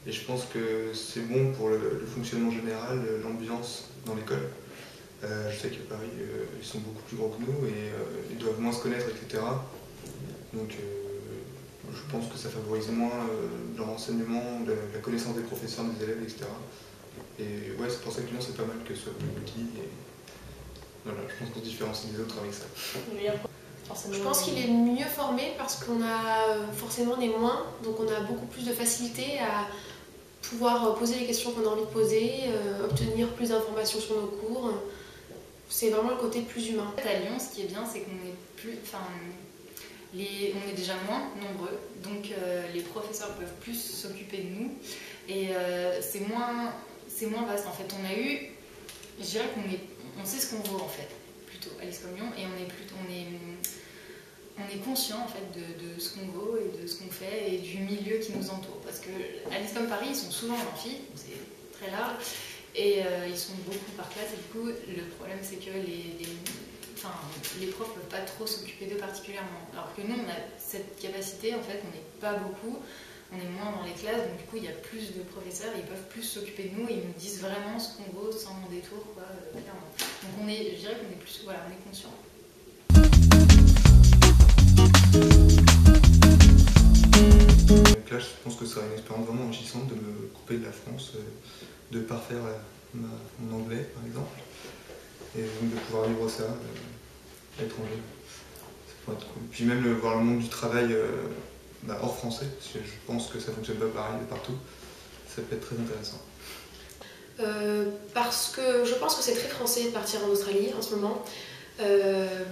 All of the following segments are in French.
Et je pense que c'est bon pour le fonctionnement général, l'ambiance dans l'école. Je sais qu'à Paris, ils sont beaucoup plus grands que nous et ils doivent moins se connaître, etc. Donc je pense que ça favorise moins leur enseignement, la connaissance des professeurs, des élèves, etc. Et ouais, c'est pour ça que Lyon, c'est pas mal que ce soit plus petit. Et voilà, je pense qu'on se différencie des autres avec ça. Je pense qu'il est mieux formé parce qu'on a forcément des moins, donc on a beaucoup plus de facilité à pouvoir poser les questions qu'on a envie de poser, obtenir plus d'informations sur nos cours. C'est vraiment le côté plus humain. À Lyon, ce qui est bien, c'est qu'on est plus, on est déjà moins nombreux, donc les professeurs peuvent plus s'occuper de nous et c'est moins vaste en fait. Je dirais qu'on sait ce qu'on vaut en fait, plutôt à l'ESCOM Lyon, et on est conscient en fait de ce qu'on vaut et de ce qu'on fait et du milieu qui nous entoure. Parce que à l'ESCOM Paris, ils sont souvent en amphi, c'est très large, et ils sont beaucoup par classe, et du coup le problème c'est que les profs ne peuvent pas trop s'occuper d'eux particulièrement. Alors que nous on a cette capacité, en fait on n'est pas beaucoup, on est moins dans les classes, donc du coup il y a plus de professeurs, ils peuvent plus s'occuper de nous et ils nous disent vraiment ce qu'on vaut sans détour, quoi, clairement. Donc je dirais qu'on est plus, voilà, on est conscient. Donc là, je pense que ce sera une expérience vraiment enrichissante de me couper de la France, de parfaire mon anglais par exemple, et donc de pouvoir vivre ça à l'étranger. Ça pourrait être cool. Puis même voir le monde du travail hors français, parce que je pense que ça ne fonctionne pas pareil partout, ça peut être très intéressant. Parce que je pense que c'est très français de partir en Australie en ce moment.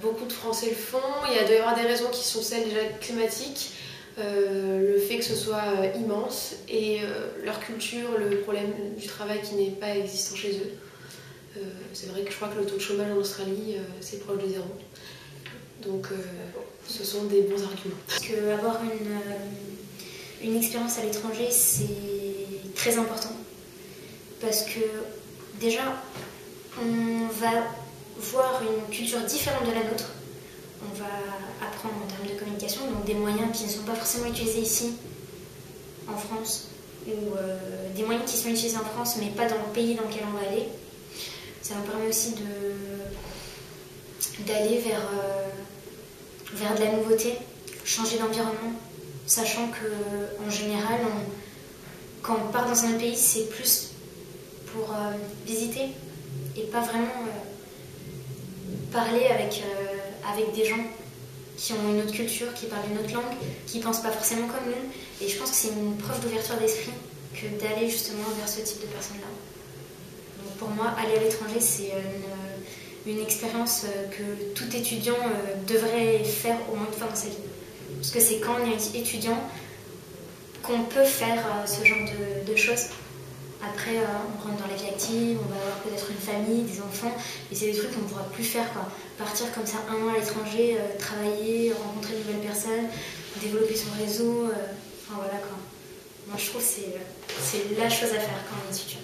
Beaucoup de Français le font. Il doit y avoir des raisons qui sont celles déjà climatiques, le fait que ce soit immense et leur culture, le problème du travail qui n'est pas existant chez eux. C'est vrai que je crois que le taux de chômage en Australie c'est proche de 0. Donc ce sont des bons arguments. Parce que avoir une expérience à l'étranger c'est très important. Parce que déjà on va voir une culture différente de la nôtre. On va apprendre en termes de communication, donc des moyens qui ne sont pas forcément utilisés ici, en France, ou des moyens qui sont utilisés en France, mais pas dans le pays dans lequel on va aller. Ça nous permet aussi d'aller vers de la nouveauté, changer d'environnement, sachant qu'en général, quand on part dans un pays, c'est plus pour visiter et pas vraiment parler avec des gens qui ont une autre culture, qui parlent une autre langue, qui ne pensent pas forcément comme nous. Et je pense que c'est une preuve d'ouverture d'esprit que d'aller justement vers ce type de personnes-là. Donc pour moi, aller à l'étranger, c'est une expérience que tout étudiant devrait faire au moins une fois dans sa vie. Parce que c'est quand on est étudiant qu'on peut faire ce genre de choses. Après, on rentre dans la vie active, on va avoir peut-être une famille, des enfants, et c'est des trucs qu'on ne pourra plus faire, quoi. Partir comme ça 1 an à l'étranger, travailler, rencontrer de nouvelles personnes, développer son réseau, enfin voilà quoi. Moi je trouve que c'est la chose à faire quand on est étudiant.